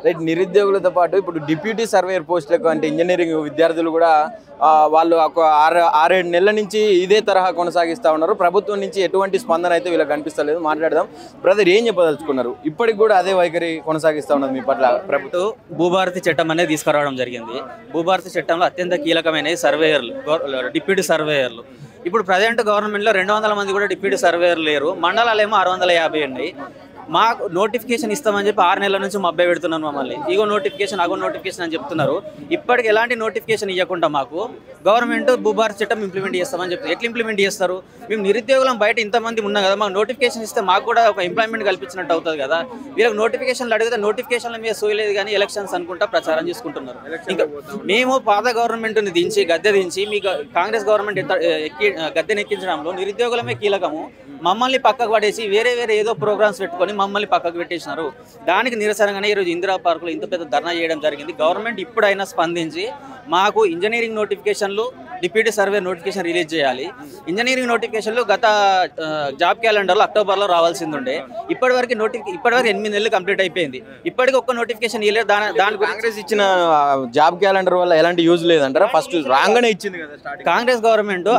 Right. నిరుద్యోగులతో పాటు ఇప్పుడు deputy surveyor పోస్టులకు అంటే ఇంజనీరింగ్ విద్యార్థులు కూడా వాళ్ళు ఒక 6-7 నెలల నుంచి ఇదే తరహా కొనసాగిస్తూ ఉన్నారు. ప్రభుత్వం నుంచి ఎటువంటి స్పందన అయితే వీళ్ళకి కనిపిస్తలేదు. మాట్లాడదాం. బ్రదర్, ఏం చెప్పదలుచుకున్నారు? ఇప్పటికి కూడా అదే వైఖరి కొనసాగిస్తూ ఉన్నది మీ పట్ల ప్రభుత్వం? భూభారతి చట్టం అనేది తీసుకురావడం జరిగింది. భూభారతి చట్టంలో అత్యంత కీలకమైన సర్వేయర్లు, డిప్యూటీ సర్వేయర్లు. ఇప్పుడు ప్రజెంట్ గవర్నమెంట్లో 200 మంది కూడా డిప్యూటీ సర్వేయర్లు లేరు. మండలాలేమో 650 ఉన్నాయి. మాకు నోటిఫికేషన్ ఇస్తామని చెప్పి 6 నెలల నుంచి మబ్బై పెడుతున్నాను మమ్మల్ని. ఇగో నోటిఫికేషన్, అగో నోటిఫికేషన్ అని చెప్తున్నారు. ఇప్పటికి ఎలాంటి నోటిఫికేషన్ ఇవ్వకుండా మాకు గవర్నమెంట్ భూభారతి చట్టం ఇంప్లిమెంట్ చేస్తామని చెప్తారు. ఎట్లా ఇంప్లిమెంట్ చేస్తారు? మేము నిరుద్యోగులం బయట ఇంతమంది ఉన్నాం కదా, మాకు నోటిఫికేషన్ ఇస్తే మాకు కూడా ఒక ఎంప్లాయ్మెంట్ కల్పించినట్టు అవుతుంది కదా. వీళ్ళకి నోటిఫికేషన్లు అడిగితే నోటిఫికేషన్ల మీద సోయలేదు కానీ ఎలక్షన్స్ అనుకుంటా ప్రచారం చేసుకుంటున్నారు. ఇంకా మేము పాత గవర్నమెంట్ని దించి గద్దె దించి మీకు కాంగ్రెస్ గవర్నమెంట్ గద్దెనెక్కించడంలో నిరుద్యోగులమే కీలకము. మమ్మల్ని పక్కకు పడేసి వేరే ఏదో ప్రోగ్రామ్స్ పెట్టుకొని మమ్మల్ని పక్కకు పెట్టేసినారు. దానికి నిరసనగానే ఈరోజు ఇందిరా పార్కులో ఇంత పెద్ద ధర్నా చేయడం జరిగింది. గవర్నమెంట్ ఇప్పుడైనా స్పందించి మాకు ఇంజనీరింగ్ నోటిఫికేషన్లు, డిప్యూటీ సర్వే నోటిఫికేషన్ రిలీజ్ చేయాలి. ఇంజనీరింగ్ నోటిఫికేషన్లు గత జాబ్ క్యాలెండర్లో అక్టోబర్లో రావాల్సింది ఉండే. ఇప్పటివరకు 8 నెలలు కంప్లీట్ అయిపోయింది. ఇప్పటికి ఒక్క నోటిఫికేషన్ ఇవ్వలేదు. దాని కాంగ్రెస్ ఇచ్చిన జాబ్ క్యాలెండర్ వల్ల ఎలాంటి యూజ్ లేదంటారా? ఫస్ట్ రాగానే ఇచ్చింది కదా. కాంగ్రెస్ గవర్నమెంట్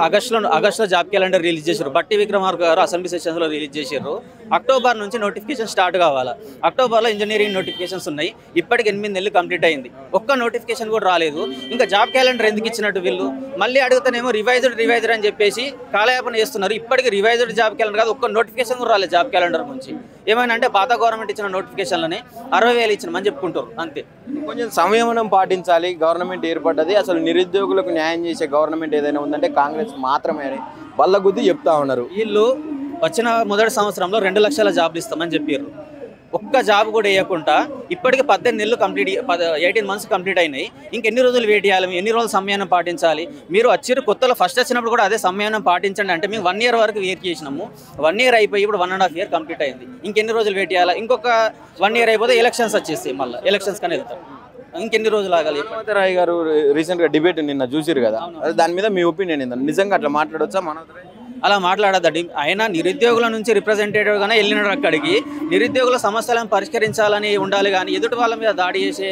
ఆగస్టులో జాబ్ క్యాలెండర్ రిలీజ్ చేశారు. బట్టి విక్రమార్క గారు అసెంబ్లీ సెషన్స్లో రిలీజ్ చేశారు. అక్టోబర్ నుంచి నోటిఫికేషన్ స్టార్ట్ కావాలి. అక్టోబర్లో ఇంజనీరింగ్ నోటిఫికేషన్స్ ఉన్నాయి. ఇప్పటికి 8 నెలలు కంప్లీట్ అయింది. ఒక్క నోటిఫికేషన్ కూడా రాలేదు. ఇంకా జాబ్ క్యాలెండర్ ఎందుకు ఇచ్చినట్టు వీళ్ళు? మళ్ళీ అడుగుతానేమో రివైజ్డ్ అని చెప్పేసి కాలయాపన చేస్తున్నారు. ఇప్పటికి రివైజ్డ్ జాబ్ క్యాలెండర్ కాదు, ఒక్క నోటిఫికేషన్ కూడా రాలేదు జాబ్ క్యాలెండర్ నుంచి. ఏమైనా అంటే పాత గవర్నమెంట్ ఇచ్చిన నోటిఫికేషన్లని 60,000 ఇచ్చినామని చెప్పుకుంటారు అంతే. కొంచెం సంయమనం పాటించాలి. గవర్నమెంట్ ఏర్పడ్డది, అసలు నిరుద్యోగులకు న్యాయం చేసే గవర్నమెంట్ ఏదైనా ఉందంటే కాంగ్రెస్ మాత్రమే అని బల్లగుద్ది చెప్తా ఉన్నారు. వీళ్ళు వచ్చిన మొదటి సంవత్సరంలో 2 లక్షల జాబ్లు ఇస్తామని చెప్పారు. ఒక్క జాబ్ కూడా వేయకుండా ఇప్పటికి 18 నెలలు 18 మంత్స్ కంప్లీట్ అయినాయి. ఇంకెన్ని రోజులు వెయిట్ చేయాలి? ఎన్ని రోజులు సంయమనం పాటించాలి? మీరు వచ్చారు కొత్తలో ఫస్ట్ వచ్చినప్పుడు కూడా అదే సంయమనం పాటించండి అంటే మేము 1 ఇయర్ వరకు వెయిట్ చేసినాము. 1 ఇయర్ అయిపోయి ఇప్పుడు 1.5 ఇయర్ కంప్లీట్ అయింది. ఇంకెన్ని రోజులు వెయిట్ చేయాలి? ఇంకొక 1 ఇయర్ అయిపోతే ఎలక్షన్స్ వచ్చేస్తాయి. మళ్ళీ ఎలక్షన్స్ కానీ వెళ్తారు. ఇంకెన్ని రోజులు ఆగాలి? రాయ్ గారు రీసెంట్గా డిబేట్ నిన్న చూసిరు కదా, దాని మీద మీ ఒపీనియన్ ఏంటంటే నిజంగా అట్లా మాట్లాడవచ్చా? అలా మాట్లాడద్దండి. ఆయన నిరుద్యోగుల నుంచి రిప్రజెంటేటివ్గానే వెళ్ళినాడు. అక్కడికి నిరుద్యోగుల సమస్యలను పరిష్కరించాలని ఉండాలి కానీ ఎదుటి వాళ్ళ మీద దాడి చేసే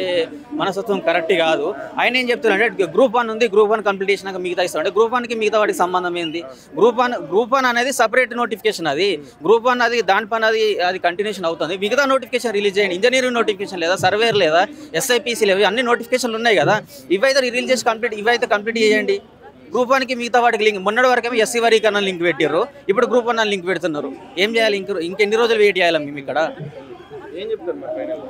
మనస్తత్వం కరెక్ట్ కాదు. ఆయన ఏం చెప్తున్నారంటే గ్రూప్ 1 ఉంది, గ్రూప్ 1 కంప్లీట్ చేసినాక మిగతా ఇస్తాం అంటే గ్రూప్ 1కి మిగతా వాటికి సంబంధం ఏంది? గ్రూప్ 1 అనేది సపరేట్ నోటిఫికేషన్. అది గ్రూప్ 1 అది దానిపైన అది కంటిన్యూషన్ అవుతుంది. మిగతా నోటిఫికేషన్ రిలీజ్ చేయండి. ఇంజనీరింగ్ నోటిఫికేషన్ లేదా, సర్వేర్ లేదా, SIPC లేవు, అన్ని నోటిఫికేషన్లు ఉన్నాయి కదా. ఇవైతే రిలీజ్ చేసి ఇవైతే కంప్లీట్ చేయండి. గ్రూప్ 1కి మిగతా వాటికి లింక్ మొన్నటి వరకేమో SC వర్గీకరణ లింక్ పెట్టారు. ఇప్పుడు గ్రూప్ 1 లింక్ పెడుతున్నారు. ఏం చేయాలి? ఇంకెన్ని రోజులు వెయిట్ చేయాలి మేము ఇక్కడ? ఏం చెప్తారు?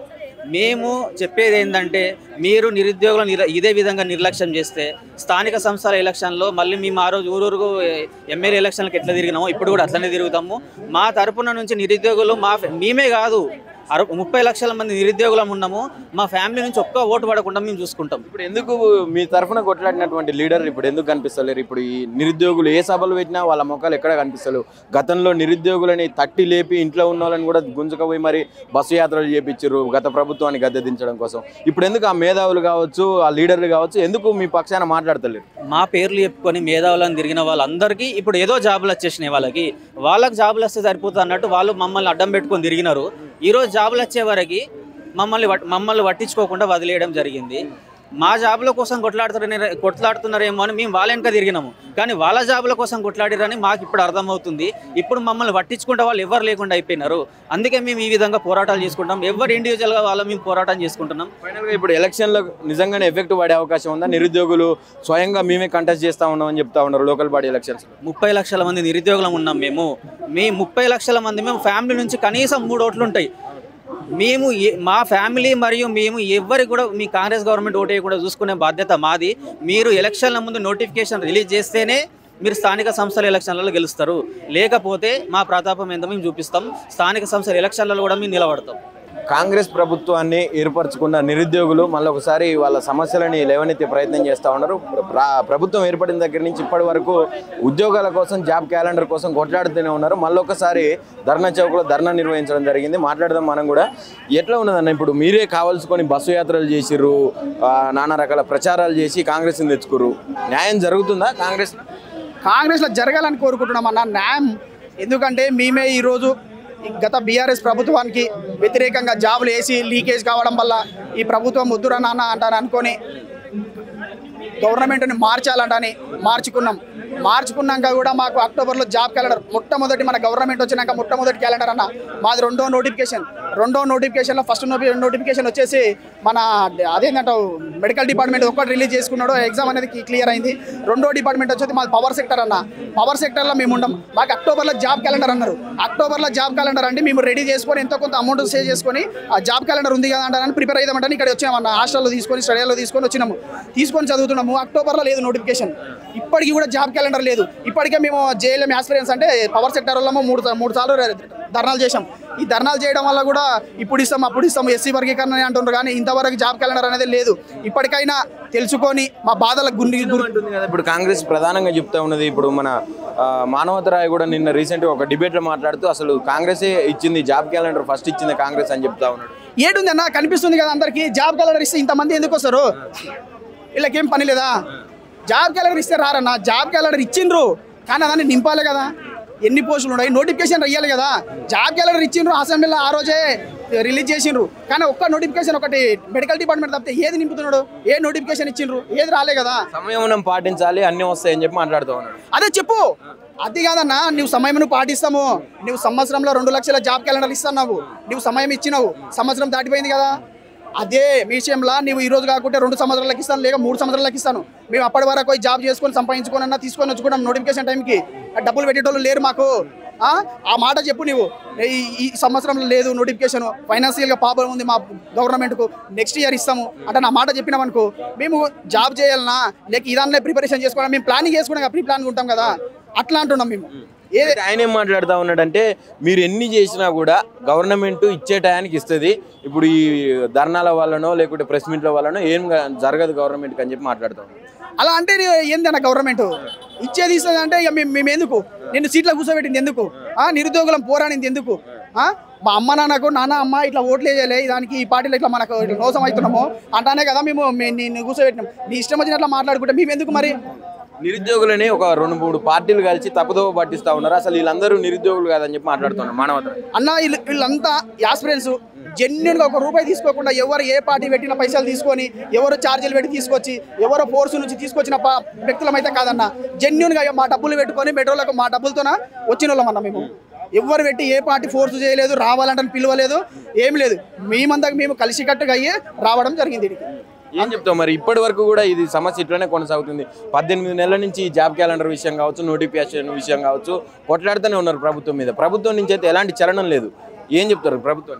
మేము చెప్పేది ఏంటంటే మీరు నిరుద్యోగులను ఇదే విధంగా నిర్లక్ష్యం చేస్తే స్థానిక సంస్థల ఎలక్షన్లో మళ్ళీ మేము ఆ రోజు ఊరూరుకు ఎమ్మెల్యే ఎలక్షన్లకు ఎట్లా తిరిగినామో ఇప్పుడు కూడా అట్లనే తిరుగుతాము. మా తరపున నుంచి నిరుద్యోగులు మేమే కాదు 30 లక్షల మంది నిరుద్యోగులం ఉన్నాము. మా ఫ్యామిలీ నుంచి ఒక్క ఓటు పడకుండా మేము చూసుకుంటాం. ఇప్పుడు ఎందుకు మీ తరఫున కొట్లాడినటువంటి లీడర్ ఇప్పుడు ఎందుకు కనిపిస్తలేరు? ఇప్పుడు ఈ నిరుద్యోగులు ఏ సభలు పెట్టినా వాళ్ళ ముఖాలు ఎక్కడ కనిపిస్తలేవు. గతంలో నిరుద్యోగులని తట్టి లేపి ఇంట్లో ఉన్న వాళ్ళని కూడా గుంజుకపోయి మరి బస్సు యాత్రలు చేపించారు గత ప్రభుత్వాన్ని గద్దె దించడం కోసం. ఇప్పుడు ఎందుకు ఆ మేధావులు కావచ్చు, ఆ లీడర్లు కావచ్చు, ఎందుకు మీ పక్షాన మాట్లాడతలేరు? మా పేర్లు చెప్పుకొని మేధావులను తిరిగిన వాళ్ళందరికీ ఇప్పుడు ఏదో జాబులు వచ్చేసినాయి. వాళ్ళకి జాబులు వస్తే సరిపోతుంది అన్నట్టు వాళ్ళు మమ్మల్ని అడ్డం పెట్టుకొని తిరిగినారు. ఈరోజు జాబులు వచ్చే వరకు మమ్మల్ని పట్టించుకోకుండా వదిలేయడం జరిగింది. మా జాబుల కోసం కొట్లాడుతున్నారేమో అని మేము వాళ్ళ వెనక తిరిగినాము. కానీ వాళ్ళ జాబుల కోసం కొట్లాడిరని మాకు ఇప్పుడు అర్థమవుతుంది. ఇప్పుడు మమ్మల్ని పట్టించుకుంటే వాళ్ళు ఎవరు లేకుండా అయిపోయినారు. అందుకే మేము ఈ విధంగా పోరాటాలు చేసుకుంటాం. ఎవరు ఇండివిజువల్గా వాళ్ళ మేము పోరాటం చేసుకుంటున్నాం. ఫైనల్గా ఇప్పుడు ఎలక్షన్లో నిజంగానే ఎఫెక్ట్ పడే అవకాశం ఉందా? నిరుద్యోగులు స్వయంగా మేమే కంటెస్ట్ చేస్తూ ఉన్నామని చెప్తా ఉన్నారు లోకల్ బాడీ ఎలక్షన్స్. 30 లక్షల మంది నిరుద్యోగులం ఉన్నాం. మేము 30 లక్షల మంది మేము ఫ్యామిలీ నుంచి కనీసం 3 ఓట్లు ఉంటాయి. మేము మా ఫ్యామిలీ మరియు మేము ఎవరికి కూడా మీ కాంగ్రెస్ గవర్నమెంట్ ఓటేయకుండా చూసుకునే బాధ్యత మాది. మీరు ఎలక్షన్ల ముందు నోటిఫికేషన్ రిలీజ్ చేస్తేనే మీరు స్థానిక సంస్థల ఎలక్షన్లలో గెలుస్తారు. లేకపోతే మా ప్రతాపం ఎంత మేము చూపిస్తాం. స్థానిక సంస్థల ఎలక్షన్లలో కూడా మేము నిలబడతాం. కాంగ్రెస్ ప్రభుత్వాన్ని ఏర్పరచుకున్న నిరుద్యోగులు మళ్ళీ ఒకసారి వాళ్ళ సమస్యలని లేవనెత్తే ప్రయత్నం చేస్తూ ఉన్నారు. ప్రభుత్వం ఏర్పడిన దగ్గర నుంచి ఇప్పటి వరకు ఉద్యోగాల కోసం, జాబ్ క్యాలెండర్ కోసం కొట్లాడుతూనే ఉన్నారు. మళ్ళీ ఒకసారి ధర్నా చౌక్లో ధర్నా నిర్వహించడం జరిగింది. మాట్లాడదాం మనం కూడా. ఎట్లా ఉన్నదన్న, ఇప్పుడు మీరే కావాల్సుకొని బస్సు యాత్రలు చేసిర్రు, నానా రకాల ప్రచారాలు చేసి కాంగ్రెస్ని తెచ్చుకుర్రు. న్యాయం జరుగుతుందా కాంగ్రెస్లో జరగాలని కోరుకుంటున్నాం అన్న న్యాయం. ఎందుకంటే మేమే ఈరోజు గత బీఆర్ఎస్ ప్రభుత్వానికి వ్యతిరేకంగా జాబులు వేసి లీకేజ్ కావడం వల్ల ఈ ప్రభుత్వం వద్దురా నాన్న అంటాను అనుకొని గవర్నమెంట్ని మార్చాలంటని మార్చుకున్నాక కూడా మాకు అక్టోబర్లో జాబ్ క్యాలెండర్ మొట్టమొదటి మన గవర్నమెంట్ వచ్చినాక మొట్టమొదటి క్యాలెండర్ అన్న మాది రెండో నోటిఫికేషన్లో ఫస్ట్ నోటిఫికేషన్ వచ్చేసి మన అదేంటంటావు మెడికల్ డిపార్ట్మెంట్ ఒక్కటి రిలీజ్ చేసుకున్నాడు, ఎగ్జామ్ అనేది క్లియర్ అయింది. రెండో డిపార్ట్మెంట్ వచ్చేసి మాది పవర్ సెక్టర్ అన్న. పవర్ సెక్టర్లో మేము ఉండం. మాకు అక్టోబర్లో జాబ్ క్యాలెండర్ అన్నారు. అక్టోబర్లో జాబ్ క్యాలెండర్ అంటే మేము రెడీ చేసుకొని ఎంతో కొంత అమౌంట్ సేవ్ చేసుకొని ఆ జాబ్ క్యాలెండర్ ఉంది కదా అంటారని ప్రిపేర్ అవుదామంటే ఇక్కడ వచ్చామన్న. హాస్టల్లో తీసుకొని తీసుకొని చదువుతున్నాము. అక్టోబర్లో లేదు నోటిఫికేషన్. ఇప్పటికీ కూడా జాబ్ క్యాలెండర్ లేదు. ఇప్పటికే మేము జేఎల్ఎం యాస్పిరెంట్స్ అంటే పవర్ సెక్టర్ వల్ల మూడు సార్లు ధర్నాలు చేశాం. ఈ ధర్నాలు చేయడం వల్ల కూడా ఇప్పుడు ఇస్తాం అప్పుడు ఇస్తాం ఎస్సీ వర్గీకరణ అంటున్నారు, కానీ ఇంతవరకు జాబ్ క్యాలెండర్ అనేది లేదు. ఇప్పటికైనా తెలుసుకొని మా బాధలకు గుర్తుంటుంది కదా. ఇప్పుడు కాంగ్రెస్ ప్రధానంగా చెప్తా ఉన్నది, ఇప్పుడు మన మానవతరాయ్ కూడా నిన్న రీసెంట్గా ఒక డిబేట్లో మాట్లాడుతూ అసలు కాంగ్రెసే ఇచ్చింది జాబ్ క్యాలెండర్, ఫస్ట్ ఇచ్చింది కాంగ్రెస్ అని చెప్తా ఉన్నాడు. ఏడుంది అన్న, కనిపిస్తుంది కదా అందరికీ. జాబ్ క్యాలెండర్ ఇస్తే ఇంతమంది ఎందుకు వస్తారు? వీళ్ళకేం పని లేదా? జాబ్ క్యాలెండర్ ఇస్తే రారన్న. జాబ్ క్యాలెండర్ ఇచ్చిండ్రు కానీ దాన్ని నింపాలి కదా. ఎన్ని పోస్టులు ఉన్నాయి, నోటిఫికేషన్ ఇవ్వాలి కదా. జాబ్ క్యాలెండర్ ఇచ్చిండ్రు, అసెంబ్లీలో ఆ రోజే రిలీజ్ చేసిండ్రు, కానీ ఒక్క నోటిఫికేషన్ ఒకటి మెడికల్ డిపార్ట్మెంట్ తప్పితే ఏది నింపుతున్నాడు? ఏ నోటిఫికేషన్ ఇచ్చిండ్రు? ఏది రాలే కదా. సంయమనం పాటించాలి, అన్ని వస్తాయని చెప్పి మాట్లాడుతూ ఉన్నాడు. అదే చెప్పు. అది కాదన్నా, నువ్వు సమయం పాటిస్తాము. నువ్వు సంవత్సరంలో 2 లక్షల జాబ్ క్యాలెండర్ ఇస్తున్నావు. నువ్వు సమయం ఇచ్చినావు, సంవత్సరం దాటిపోయింది కదా. అదే విషయంలో నువ్వు ఈ రోజు కాకుంటే 2 సంవత్సరాలకు ఇస్తాను, లేక 3 సంవత్సరాలకు ఇస్తాను. మేము అప్పటి వరకు జాబ్ చేసుకొని సంపాదించుకొని తీసుకొని వచ్చుకున్నాం. నోటిఫికేషన్ టైంకి డబ్బులు పెట్టేటోళ్ళు లేరు మాకు. ఆ మాట చెప్పు. నువ్వు ఈ సంవత్సరంలో లేదు నోటిఫికేషన్, ఫైనాన్షియల్గా ప్రాబ్లం ఉంది మా గవర్నమెంట్కు, నెక్స్ట్ ఇయర్ ఇస్తాము అంటే నా మాట చెప్పినాం అనుకో, మేము జాబ్ చేయాలన్నా లేక ఇదాన్నే ప్రిపరేషన్ చేసుకోవాలి. మేము ప్లానింగ్ చేసుకున్నాం, ప్రీ ప్లానింగ్ ఉంటాం కదా, అట్లా అంటున్నాం మేము. ఆయన ఏం మాట్లాడుతూ ఉన్నాడంటే మీరు ఎన్ని చేసినా కూడా గవర్నమెంట్ ఇచ్చే టయానికి ఇస్తుంది. ఇప్పుడు ఈ ధర్నాల వల్లనో లేకుంటే ప్రెస్ మీట్ల వల్లనో ఏం జరగదు గవర్నమెంట్కి అని చెప్పి మాట్లాడుతూ ఉన్నాడు. అలా అంటే ఏందన్న గవర్నమెంట్ ఇచ్చేది ఇస్తుంది అంటే ఇక మేము ఎందుకు? నిన్ను సీట్లో కూర్చోబెట్టింది ఎందుకు? నిరుద్యోగులం పోరాడింది ఎందుకు? మా అమ్మ నాన్నకు నాన్న అమ్మ ఇట్లా ఓట్లు వేయలే, దానికి ఈ పార్టీలో ఇట్లా మనకు ఇట్లా మోసం అవుతున్నాము అంటానే కదా మేము నిన్ను కూర్చోబెట్టినాం. నీ ఇష్టం వచ్చినట్లా మాట్లాడుకుంటే మేము ఎందుకు మరి? నిరుద్యోగులని ఒక 2-3 పార్టీలు కలిసి తప్పుదోవ పట్టిస్తూ ఉన్నారు. అసలు వీళ్ళందరూ నిరుద్యోగులు కాదని చెప్పి మాట్లాడుతున్నారు. మానవత అన్న వీళ్ళంతా యాస్పిరెంట్స్ జెన్యున్గా ₹1 తీసుకోకుండా ఎవరు ఏ పార్టీ పెట్టిన పైసలు తీసుకొని ఎవరు ఛార్జీలు పెట్టి తీసుకొచ్చి ఎవరో ఫోర్స్ నుంచి తీసుకొచ్చిన వ్యక్తులమైతే కాదన్న. జెన్యున్గా మా డబ్బులు పెట్టుకొని మెట్రోలకు మా డబ్బులతోన వచ్చిన వాళ్ళమన్నా మేము. ఎవరు పెట్టి ఏ పార్టీ ఫోర్స్ చేయలేదు, రావాలంటే పిలవలేదు, ఏం లేదు. మేమందరికి మేము కలిసికట్టుగా అయ్యే రావడం జరిగింది. ఏం చెప్తాం మరి? ఇప్పటి వరకు కూడా ఇది సమస్య ఇట్లనే కొనసాగుతుంది. 18 నెలల నుంచి జాబ్ క్యాలెండర్ విషయం కావచ్చు, నోటిఫికేషన్ విషయం కావచ్చు కొట్లాడుతూనే ఉన్నారు ప్రభుత్వం మీద. ప్రభుత్వం నుంచి అయితే ఎలాంటి చలనం లేదు. ఏం చెప్తారు ప్రభుత్వం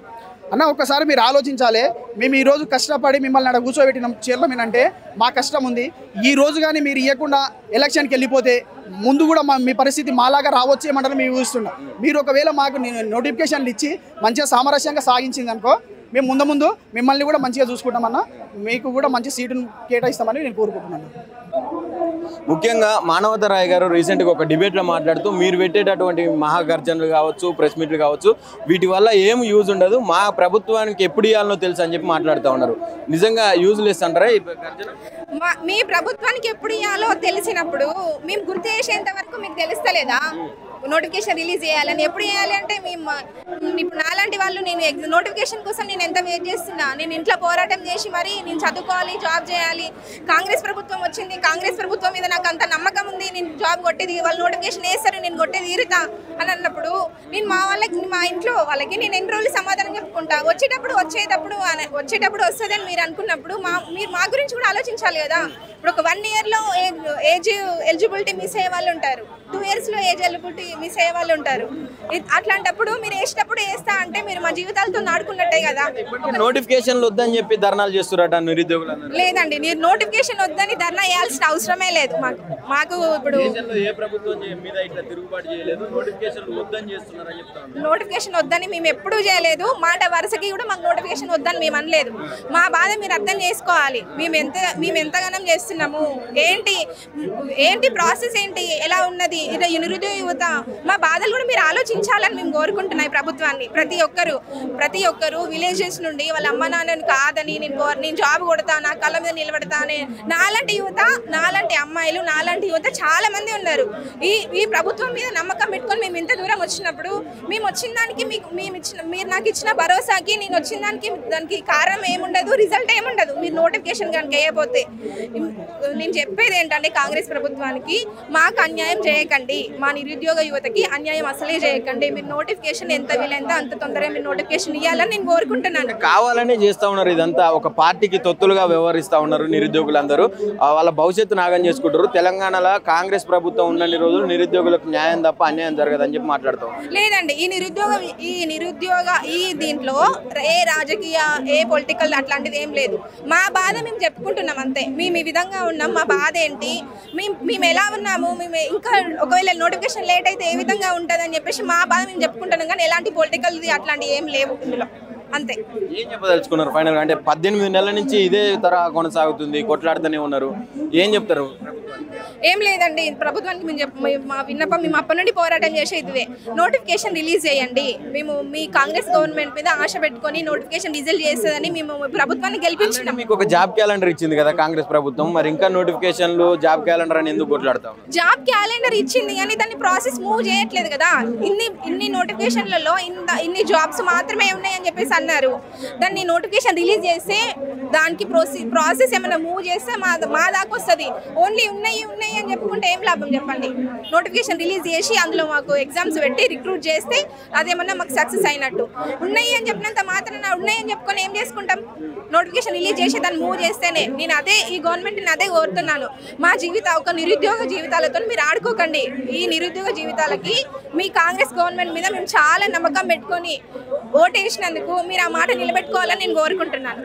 అన్న? ఒక్కసారి మీరు ఆలోచించాలి. మేము ఈరోజు కష్టపడి మిమ్మల్ని అక్కడ కూర్చోబెట్టినాం చైర్మన్ అంటే మా కష్టం ఉంది. ఈ రోజు కానీ మీరు ఇవ్వకుండా ఎలక్షన్కి వెళ్ళిపోతే ముందు కూడా మీ పరిస్థితి మాలాగా రావచ్చు ఏమంటారు మేము ఊహిస్తున్నాం. మీరు ఒకవేళ మాకు నోటిఫికేషన్లు ఇచ్చి మంచిగా సామరస్యంగా సాగించింది అనుకో, మేము ముందు మిమ్మల్ని కూడా మంచిగా చూసుకుంటామన్నా, మీకు కూడా మంచి సీటును కేటాయిస్తామని నేను కోరుకుంటున్నాను. ముఖ్యంగా మానవతరాయ్ గారు రీసెంట్గా ఒక డిబేట్లో మాట్లాడుతూ మీరు పెట్టేటటువంటి మహాగర్జనలు కావచ్చు, ప్రెస్ మీట్లు కావచ్చు, వీటి వల్ల ఏం యూజ్ ఉండదు, మా ప్రభుత్వానికి ఎప్పుడు ఇవ్వాలనో తెలుసు అని చెప్పి మాట్లాడుతూ ఉన్నారు. నిజంగా యూజ్ లెస్ అంటారా ఈ గర్జన? మీ ప్రభుత్వానికి ఎప్పుడు ఇవ్వాలో తెలిసినప్పుడు మేము గుర్తు చేసేంత వరకు మీకు తెలుస్తలేదా? నోటిఫికేషన్ రిలీజ్ చేయాలని ఎప్పుడు చేయాలి అంటే మేము ఇప్పుడు నాలాంటి వాళ్ళు నేను నోటిఫికేషన్ కోసం నేను ఎంత వెయిట్ చేస్తున్నా. నేను ఇంట్లో పోరాటం చేసి మరి నేను చదువుకోవాలి, జాబ్ చేయాలి. కాంగ్రెస్ ప్రభుత్వం వచ్చింది, కాంగ్రెస్ ప్రభుత్వం మీద నాకు అంత నమ్మకం ఉంది, నేను జాబ్ కొట్టేది వాళ్ళు నోటిఫికేషన్ వేస్తారు, నేను కొట్టేది తీరుతా అని అన్నప్పుడు నేను మా ఇంట్లో వాళ్ళకి నేను ఎన్ని రోజులు సమాధానం చెప్పుకుంటా. వచ్చేటప్పుడు వస్తుందని మీరు అనుకున్నప్పుడు మీరు మా గురించి కూడా ఆలోచించాలి కదా. ఇప్పుడు ఒక 1 yearలో ఏజ్ ఎలిజిబిలిటీ మిస్ అయ్యే వాళ్ళు ఉంటారు, 2 yearsలో ఏజ్ ఎలిజిబిలిటీ మిస్ అయ్యే వాళ్ళు ఉంటారు. అట్లాంటప్పుడు మీరు వేసినప్పుడు వేస్తా అంటే మీరు మా జీవితాలతో నాడుకున్నట్టే కదా. నోటిఫికేషన్లు వద్దని చెప్పి ధర్నాలు చేస్తున్నారట నిరుద్యోగులు. లేదండి, మీరు నోటిఫికేషన్ వద్దని ధర్నా చేయాల్సిన అవసరమే లేదు. మాకు ఇప్పుడు నోటిఫికేషన్ వద్దని మేము ఎప్పుడూ చేయలేదు. మాట వరుసకి కూడా మాకు నోటిఫికేషన్ వద్దని మేము అనలేదు. మా బాధ మీరు అర్థం చేసుకోవాలి. మేము ఎంతగానం చేస్తున్నాము, ఏంటి ప్రాసెస్ ఏంటి, ఎలా ఉన్నది, నిరుద్యోగ యువత మా బాధలు కూడా మీరు ఆలోచించాలని మేము కోరుకుంటున్నాయి ప్రభుత్వాన్ని. ప్రతి ఒక్కరు విలేజెస్ నుండి వాళ్ళ అమ్మ నాన్నని కాదని నేను జాబ్ కొడతా, నా కళ్ళ మీద నిలబడతానే నాలాంటి యువత, నాలాంటి అమ్మాయిలు, నాలాంటి యువత చాలా మంది ఉన్నారు. ఈ ప్రభుత్వం మీద నమ్మకం పెట్టుకొని మేము ఇంత దూరం వచ్చినప్పుడు మేము వచ్చిన దానికి మీరు నాకు ఇచ్చిన భరోసాకి నేను వచ్చిన దానికి కారణం ఏముండదు, రిజల్ట్ ఏముండదు. మీరు నోటిఫికేషన్ కనుక వేయకపోతే నేను చెప్పేది ఏంటంటే కాంగ్రెస్ ప్రభుత్వానికి మాకు అన్యాయం చేయకండి, మా నిరుద్యోగ యువతకి అన్యాయం అసలే చేయకండి. మీరు నోటిఫికేషన్ ఎంత వీలైతే అంత తొందరగా మీరు నోటిఫికేషన్ ఇవ్వాలని నేను కోరుకుంటున్నాను. కావాలనే చేస్తూ ఉన్నారు ఇదంతా, ఒక పార్టీకి తొత్తులుగా వ్యవహరిస్తూ ఉన్నారు నిరుద్యోగులందరూ, వాళ్ళ భవిష్యత్తు నాగం చేసుకుంటారు. తెలంగాణలో కాంగ్రెస్ ప్రభుత్వం ఉన్నన్ని రోజులు నిరుద్యోగులకు న్యాయం తప్ప అన్యాయం జరగదని చెప్పి మాట్లాడుతాం. లేదండి, ఈ దీంట్లో ఏ రాజకీయ ఏ పొలిటికల్ అట్లాంటిది ఏం లేదు. మా బాధ మేము చెప్పుకుంటున్నాం అంతే. మేము ఈ విధంగా ఉన్నాం, మా బాధ ఏంటి, మేము ఎలా ఉన్నాము, మేము ఇంకా ఒకవేళ నోటిఫికేషన్ లేట్ అయితే ఏ విధంగా ఉంటుందని చెప్పేసి మా బాధ మేము చెప్పుకుంటున్నాం. కానీ ఎలాంటి పొలిటికల్ది అట్లాంటివి ఏం లేవు ఇందులో, అంతే. ఏం చెప్పదలుచుకున్నారు ఫైనల్గా? అంటే 18 నెలల నుంచి ఇదే తరహా కొనసాగుతుంది, కొట్లాడుతూనే ఉన్నారు, ఏం చెప్తారు? ఏం లేదండి, ప్రభుత్వానికి మా విన్నపం మేము అప్పటి నుండి పోరాటం చేసేది ఇదే. నోటిఫికేషన్ రిలీజ్ చేయండి. మేము మీ కాంగ్రెస్ గవర్నమెంట్ మీద ఆశ పెట్టుకొని నోటిఫికేషన్ రిలీజ్ చేస్తుందని మేము ప్రభుత్వాన్ని గెలిపించినాం. మీకు ఒక జాబ్ క్యాలెండర్ ఇచ్చింది కదా కాంగ్రెస్ ప్రభుత్వం, మరి ఇంకా నోటిఫికేషన్లు జాబ్ క్యాలెండర్ అని ఎందుకు కొట్లాడతాం? జాబ్ క్యాలెండర్ ఇచ్చింది కానీ దాన్ని ప్రాసెస్ మూవ్ చేయట్లేదు కదా. ఇన్ని నోటిఫికేషన్లలో ఇన్ని జాబ్స్ మాత్రమే ఉన్నాయని చెప్పేసి అన్నారు. దాన్ని నోటిఫికేషన్ రిలీజ్ చేస్తే దానికి ప్రాసెస్ ఏమైనా మూవ్ చేస్తే మా దాకా వస్తుంది. ఓన్లీ ఉన్నాయి అని చెప్పుకుంటే ఏం లాభం చెప్పండి? నోటిఫికేషన్ రిలీజ్ చేసి అందులో మాకు ఎగ్జామ్స్ పెట్టి రిక్రూట్ చేస్తే అదేమన్నా మాకు సక్సెస్ అయినట్టు. ఉన్నాయి అని చెప్పినంత మాత్రాన ఉన్నాయని చెప్పుకొని ఏం చేసుకుంటాం? నోటిఫికేషన్ రిలీజ్ చేసి దాన్ని మూవ్ చేస్తేనే. నేను ఈ గవర్నమెంట్ని అదే కోరుతున్నాను. మా ఒక నిరుద్యోగ జీవితాలతో మీరు ఆడుకోకండి. ఈ నిరుద్యోగ జీవితాలకి మీ కాంగ్రెస్ గవర్నమెంట్ మీద మేము చాలా నమ్మకం పెట్టుకొని ఓటేసినందుకు మీరు ఆ మాట నిలబెట్టుకోవాలని నేను కోరుకుంటున్నాను.